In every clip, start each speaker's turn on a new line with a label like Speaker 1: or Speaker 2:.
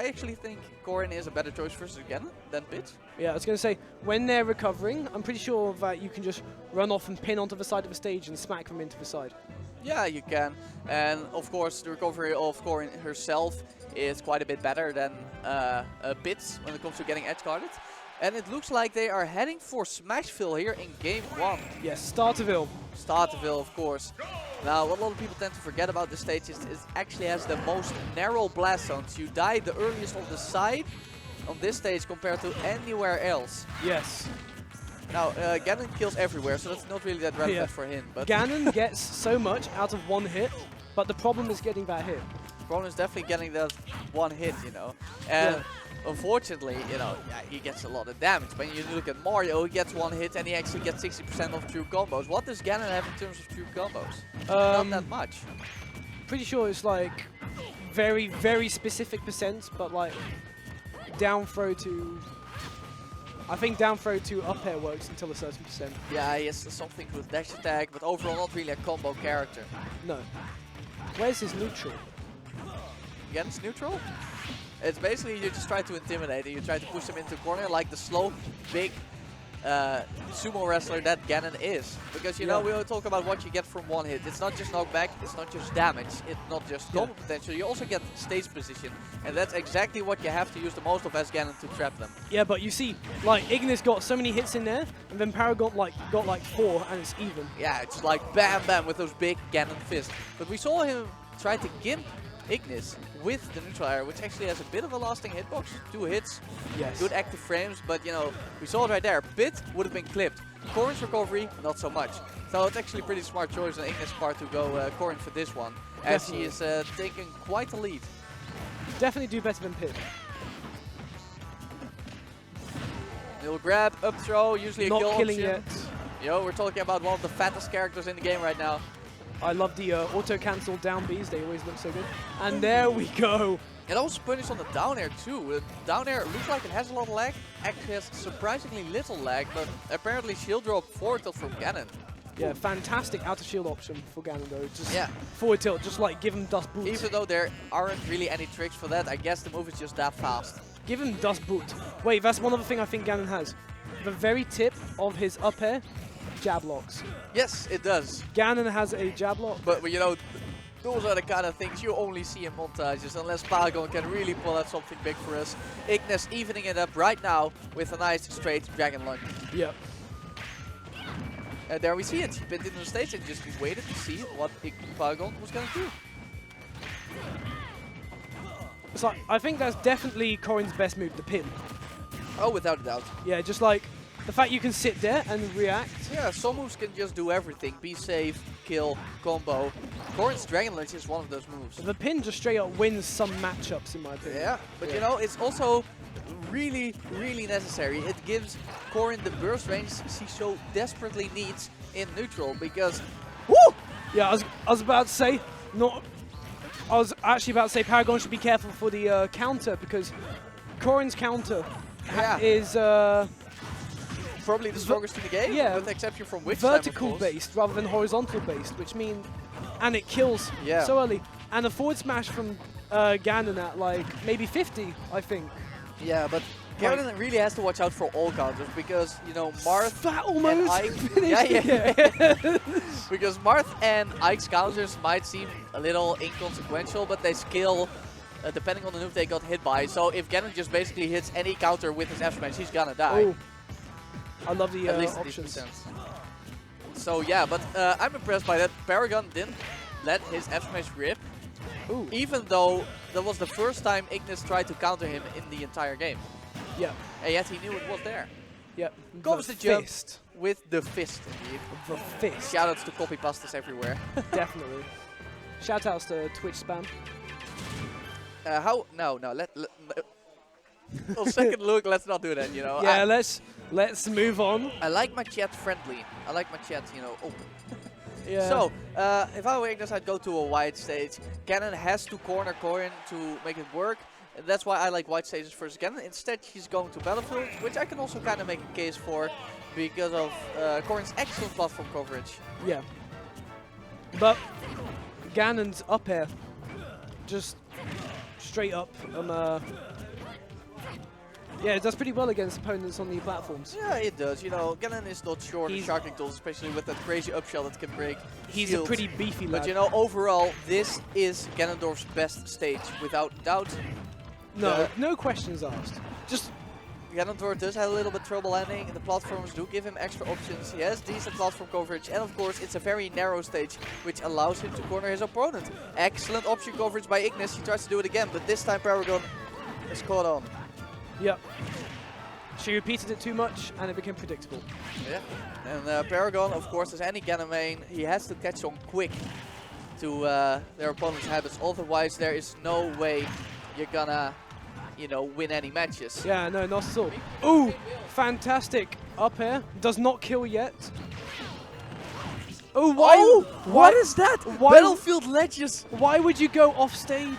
Speaker 1: I actually think Corrin is a better choice versus Ganon than Pitch.
Speaker 2: Yeah, I was going to say, when they're recovering, I'm pretty sure that you can just run off and pin onto the side of the stage and smack them into the side.
Speaker 1: Yeah, you can. And of course, the recovery of Corrin herself is quite a bit better than Pit's when it comes to getting edge guarded. And it looks like they are heading for Smashville here in game 1.
Speaker 2: Yes, Starterville.
Speaker 1: Starterville, of course. Now, what a lot of people tend to forget about this stage is it actually has the most narrow blast zones. You die the earliest on the side on this stage compared to anywhere else.
Speaker 2: Yes.
Speaker 1: Now, Ganon kills everywhere, so that's not really that relevant for him. But
Speaker 2: Ganon gets so much out of one hit, but the problem is getting that hit.
Speaker 1: the problem is definitely getting that one hit, you know. And unfortunately, you know, he gets a lot of damage. When you look at Mario, he gets one hit and he actually gets 60% of true combos. What does Ganon have in terms of true combos? Not that much.
Speaker 2: Pretty sure it's like very, very specific percent, but like down throw to... I think down throw to up air works until a certain percent.
Speaker 1: Yeah, he has something with dash attack, but overall not really a combo character.
Speaker 2: No. Where's his neutral?
Speaker 1: Ganon's neutral? It's basically you just try to intimidate and you try to push him into a corner like the slow, big sumo wrestler that Ganon is. Because, you know, we will talk about what you get from one hit. It's not just knockback, it's not just damage, it's not just combo potential. You also get stage position. And that's exactly what you have to use the most of as Ganon to trap them.
Speaker 2: Yeah, but you see, like, Ignis got so many hits in there, and then Paragon got like 4, and it's even.
Speaker 1: Yeah, it's like bam bam with those big Ganon fists. But we saw him try to gimp Ignis with the neutral air, which actually has a bit of a lasting hitbox. 2 hits, good active frames, but you know, we saw it right there. Pit would have been clipped. Corrin's recovery, not so much. So it's actually a pretty smart choice on Ignis' part to go Corrin for this one, as he is taking quite a lead.
Speaker 2: Definitely do better than Pit.
Speaker 1: Little grab, up throw, usually a kill
Speaker 2: Not killing
Speaker 1: option.
Speaker 2: yet.
Speaker 1: Yo, we're talking about one of the fattest characters in the game right now.
Speaker 2: I love the auto-cancel down Bs, they always look so good. And there we go.
Speaker 1: It also punishes on the down air too. Down air looks like it has a lot of lag, actually has surprisingly little lag, but apparently shield drop forward tilt from Ganon.
Speaker 2: Yeah, fantastic out of shield option for Ganon though. Just
Speaker 1: forward
Speaker 2: tilt, just like give him dust boot.
Speaker 1: Even though there aren't really any tricks for that, I guess the move is just that fast.
Speaker 2: Give him dust boot. Wait, that's one other thing I think Ganon has. The very tip of his up air, jab locks.
Speaker 1: Yes, it does.
Speaker 2: Ganon has a jab lock.
Speaker 1: But you know, those are the kind of things you only see in montages, unless Paragon can really pull out something big for us. Ignis evening it up right now with a nice straight dragon lunge.
Speaker 2: Yep.
Speaker 1: There we see it. He pinned it on the stage and just waited to see what Paragon was going to do.
Speaker 2: So I think that's definitely Corrin's best move, the pin.
Speaker 1: Oh, without a doubt.
Speaker 2: Yeah, just like the fact you can sit there and react.
Speaker 1: Yeah, some moves can just do everything. Be safe, kill, combo. Corrin's Dragon Lunge is one of those moves.
Speaker 2: The pin just straight up wins some matchups in my opinion.
Speaker 1: Yeah, but you know, it's also really, really necessary. It gives Corrin the burst range she so desperately needs in neutral because...
Speaker 2: Woo! Yeah, I was about to say, I was actually about to say Paragon should be careful for the counter because Corrin's counter is...
Speaker 1: probably the strongest in the game, with the exception from which
Speaker 2: vertical based rather than horizontal based, which means, and it kills so early. And a forward smash from Ganon at like maybe 50, I think.
Speaker 1: Yeah, but Ganon really has to watch out for all counters because, you know, Marth
Speaker 2: that almost
Speaker 1: and Ike, because Marth and Ike's counters might seem a little inconsequential, but they scale depending on the move they got hit by. So if Ganon just basically hits any counter with his F smash, he's gonna die.
Speaker 2: Oh. I love the
Speaker 1: at least
Speaker 2: options.
Speaker 1: So yeah, but I'm impressed by that. Paragon didn't let his F smash rip, even though that was the first time Ignis tried to counter him in the entire game.
Speaker 2: Yeah.
Speaker 1: And yet he knew it was there.
Speaker 2: Yep.
Speaker 1: Comes the jump with the fist, indeed.
Speaker 2: The fist.
Speaker 1: Shoutouts to copy pastas everywhere.
Speaker 2: Definitely. Shoutouts to Twitch spam.
Speaker 1: No, on second look, let's not do that, you know.
Speaker 2: Yeah, let's move on.
Speaker 1: I like my chat friendly. I like my chat, you know, open.
Speaker 2: Yeah.
Speaker 1: So, if I were Ignis, I'd go to a wide stage. Ganon has to corner Corrin to make it work. And that's why I like wide stages versus Ganon. Instead, she's going to Battlefield, which I can also kind of make a case for because of Corrin's excellent platform coverage.
Speaker 2: Yeah. But Ganon's up air just straight up. Yeah, it does pretty well against opponents on the platforms.
Speaker 1: Yeah, it does. You know, Ganon is not short of sharking tools, especially with that crazy up shell that can break.
Speaker 2: He's
Speaker 1: shields.
Speaker 2: a pretty beefy lad.
Speaker 1: But you know, overall, this is Ganondorf's best stage, without doubt.
Speaker 2: No, no questions asked. Just
Speaker 1: Ganondorf does have a little bit trouble landing. The platforms do give him extra options. He has decent platform coverage, and of course, it's a very narrow stage, which allows him to corner his opponent. Excellent option coverage by Ignis. He tries to do it again, but this time Paragon is caught on.
Speaker 2: Yep. She repeated it too much, and it became predictable.
Speaker 1: Yeah. And Paragon, of course, as any Ganon main, he has to catch on quick to their opponent's habits. Otherwise, there is no way you're gonna, you know, win any matches.
Speaker 2: Yeah, no, not at all. Ooh, fantastic up air. Does not kill yet. Oh, why?
Speaker 1: Oh, what is that?
Speaker 2: Why,
Speaker 1: Battlefield ledges.
Speaker 2: Why would you go off stage?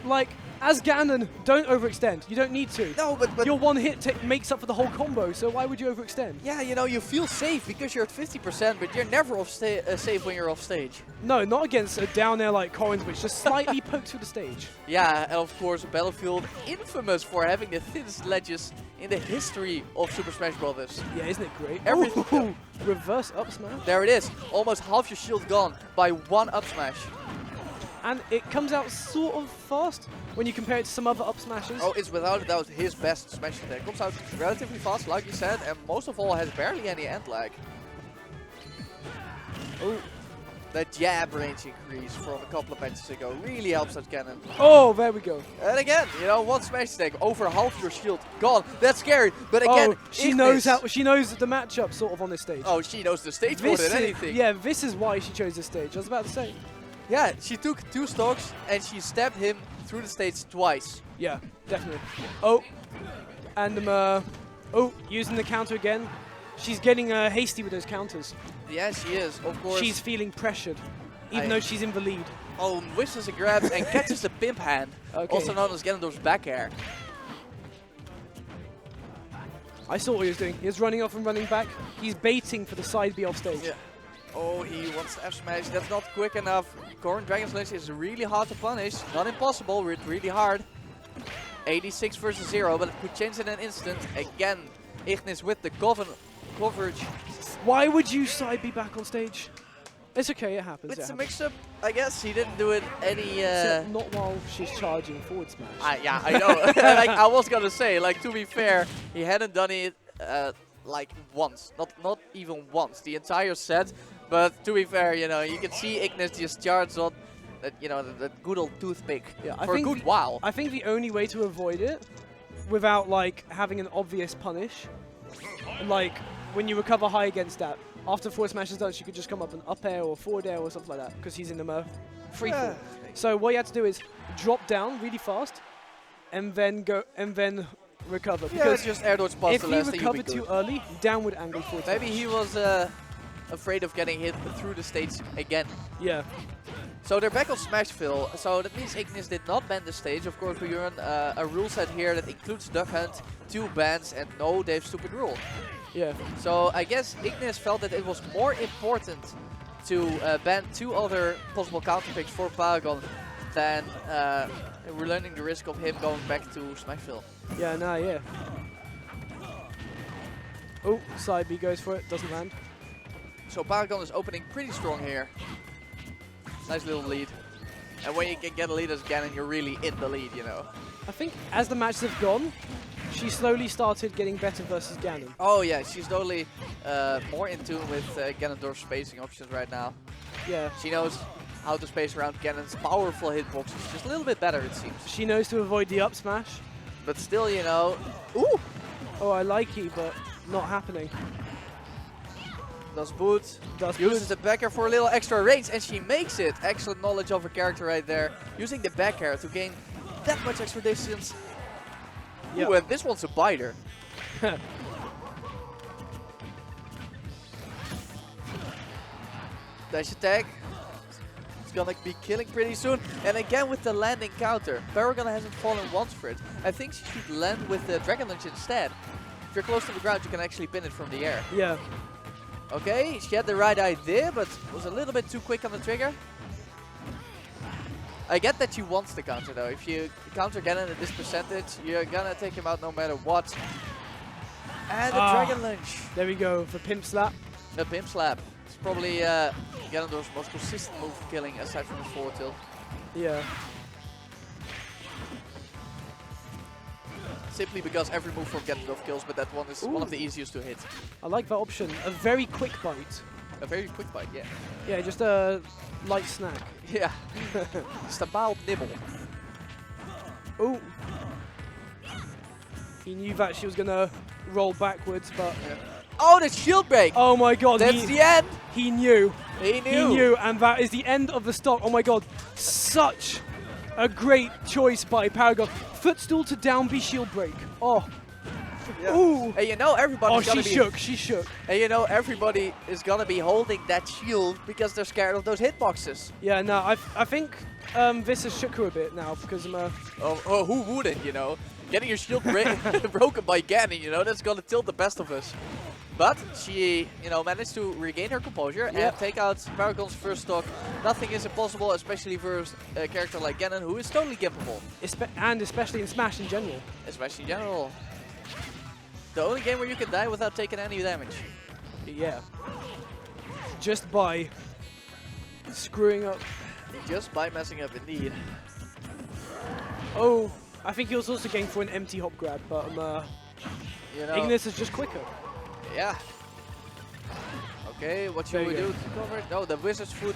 Speaker 2: Like, as Ganon, don't overextend. You don't need to.
Speaker 1: No, but
Speaker 2: your one hit makes up for the whole combo, so why would you overextend?
Speaker 1: Yeah, you know, you feel safe because you're at 50%, but you're never off safe when you're off stage.
Speaker 2: No, not against a down air like Corrin, which just slightly pokes through the stage.
Speaker 1: Yeah, and of course, Battlefield infamous for having the thinnest ledges in the history of Super Smash Bros.
Speaker 2: Yeah, isn't it great?
Speaker 1: Everything.
Speaker 2: Reverse up smash.
Speaker 1: There it is. Almost half your shield gone by one up smash.
Speaker 2: And it comes out sort of fast when you compare it to some other up smashes.
Speaker 1: Oh, it's without a doubt his best smash attack. Comes out relatively fast, like you said, and most of all has barely any end lag. Oh, the jab range increase from a couple of matches ago really helps that Ganon.
Speaker 2: Oh, there we go.
Speaker 1: And again, you know, one smash attack, over half your shield gone. That's scary. But again,
Speaker 2: she knows the matchup sort of on this stage.
Speaker 1: Oh, she knows the stage more than anything.
Speaker 2: Yeah, this is why she chose this stage. I was about to say.
Speaker 1: Yeah, she took 2 stocks and she stabbed him through the stage twice.
Speaker 2: Yeah, definitely. Oh, and using the counter again. She's getting hasty with those counters.
Speaker 1: Yeah, she is, of course.
Speaker 2: She's feeling pressured, even though she's in the lead.
Speaker 1: Oh, whistles and grabs and catches the pimp hand, also known as Ganondorf's back air.
Speaker 2: I saw what he was doing. He was running off and running back. He's baiting for the side B off stage.
Speaker 1: Yeah. Oh, he wants to F smash. That's not quick enough. Corrin Dragon's Lynch is really hard to punish. Not impossible, but really hard. 86 versus 0, but it could change in an instant. Again, Ignis with the coverage.
Speaker 2: Why would you side B back on stage? It's okay, it happens.
Speaker 1: It's a mix-up. I guess he didn't do it any...
Speaker 2: not while she's charging forward smash.
Speaker 1: Yeah, I know. Like, I was gonna say, like, to be fair, he hadn't done it like once. Not even once. The entire set. But to be fair, you know, you can see Ignis just charge on that, you know, that good old toothpick for a good while.
Speaker 2: I think the only way to avoid it, without like having an obvious punish, like when you recover high against that, after forward smash is done, she could just come up an up air or forward air or something like that, because he's in the free fall. So what you have to do is drop down really fast, and then recover.
Speaker 1: Because just air dodge past the last
Speaker 2: if he recovered too early, downward angle forward
Speaker 1: maybe
Speaker 2: smash.
Speaker 1: he was afraid of getting hit through the stage again.
Speaker 2: Yeah.
Speaker 1: So they're back on Smashville, so that means Ignis did not ban the stage. Of course, we learn a rule set here that includes Duck Hunt, 2 bans, and no Dave's stupid rule.
Speaker 2: Yeah.
Speaker 1: So I guess Ignis felt that it was more important to ban 2 other possible counterpicks for Paragon than we're learning the risk of him going back to Smashville.
Speaker 2: Yeah, yeah. Oh, side B goes for it, doesn't land.
Speaker 1: So Paragon is opening pretty strong here. Nice little lead. And when you can get a lead as Ganon, you're really in the lead, you know.
Speaker 2: I think as the matches have gone, she slowly started getting better versus Ganon.
Speaker 1: Oh yeah, she's totally more in tune with Ganondorf's spacing options right now.
Speaker 2: Yeah.
Speaker 1: She knows how to space around Ganon's powerful hitboxes. Just a little bit better, it seems.
Speaker 2: She knows to avoid the up smash.
Speaker 1: But still, you know... Ooh!
Speaker 2: Oh, I like it, but not happening.
Speaker 1: Does boot. Uses the back air for a little extra range, and she makes it. Excellent knowledge of her character right there. Using the back air to gain that much extra distance. Yep. Ooh, and this one's a biter. Dash attack. It's gonna be killing pretty soon. And again with the landing counter. Paragon hasn't fallen once for it. I think she should land with the Dragon Lunge instead. If you're close to the ground, you can actually pin it from the air.
Speaker 2: Yeah.
Speaker 1: Okay, she had the right idea, but was a little bit too quick on the trigger. I get that you want the counter though. If you counter Ganon at this percentage, you're gonna take him out no matter what. And the Dragon Lunge.
Speaker 2: There we go, for Pimp Slap.
Speaker 1: The Pimp Slap. It's probably Ganondorf's most consistent move for killing aside from the forward tilt.
Speaker 2: Yeah.
Speaker 1: Simply because every move from Ganondorf kills, but that one is one of the easiest to hit.
Speaker 2: I like that option. A very quick bite.
Speaker 1: A very quick bite, yeah.
Speaker 2: Yeah, just a light snack.
Speaker 1: Yeah. Just a mild nibble.
Speaker 2: Oh. He knew that she was going to roll backwards, but...
Speaker 1: Yeah. Oh, the shield break!
Speaker 2: Oh my god.
Speaker 1: That's the end!
Speaker 2: He knew.
Speaker 1: He knew.
Speaker 2: He knew, and that is the end of the stock. Oh my god. Such a great choice by Paragon. Footstool to down B shield break. Oh.
Speaker 1: Yeah.
Speaker 2: Ooh.
Speaker 1: And you know everybody's gonna be...
Speaker 2: She shook.
Speaker 1: And you know everybody is gonna be holding that shield because they're scared of those hitboxes.
Speaker 2: Yeah, no, I think this has shook her a bit now because I'm
Speaker 1: Oh, who wouldn't, you know? Getting your shield broken by Ganon, you know, that's gonna tilt the best of us. But she, you know, managed to regain her composure and take out Paragon's first stock. Nothing is impossible, especially for a character like Ganon, who is totally gimpable.
Speaker 2: And especially in Smash in general.
Speaker 1: Especially in general. The only game where you can die without taking any damage.
Speaker 2: Yeah. Just by screwing up.
Speaker 1: Just by messing up, indeed.
Speaker 2: Oh, I think he was also going for an empty hop grab, but
Speaker 1: you know,
Speaker 2: Ignis is just quicker.
Speaker 1: Yeah. Okay, what should we do to cover it? No, the Wizard's Foot.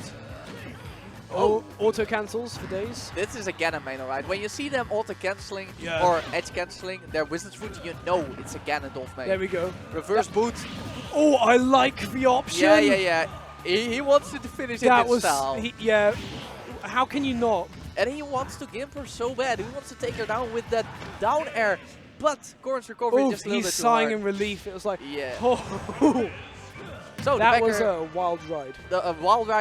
Speaker 2: Oh, auto cancels for days.
Speaker 1: This is a Ganon main, alright. When you see them auto cancelling
Speaker 2: Yeah.
Speaker 1: or edge cancelling their Wizard's Foot, you know it's a Ganondorf main.
Speaker 2: There we go.
Speaker 1: Reverse boot.
Speaker 2: Oh, I like the option.
Speaker 1: Yeah. He wants to finish it in style.
Speaker 2: Yeah. How can you not?
Speaker 1: And he wants to gimp her so bad. He wants to take her down with that down air. But Corrin's recovery just a little bit too
Speaker 2: sighing
Speaker 1: hard.
Speaker 2: in relief. It was like,
Speaker 1: Yeah.
Speaker 2: oh.
Speaker 1: So
Speaker 2: That was a wild ride.
Speaker 1: A wild ride.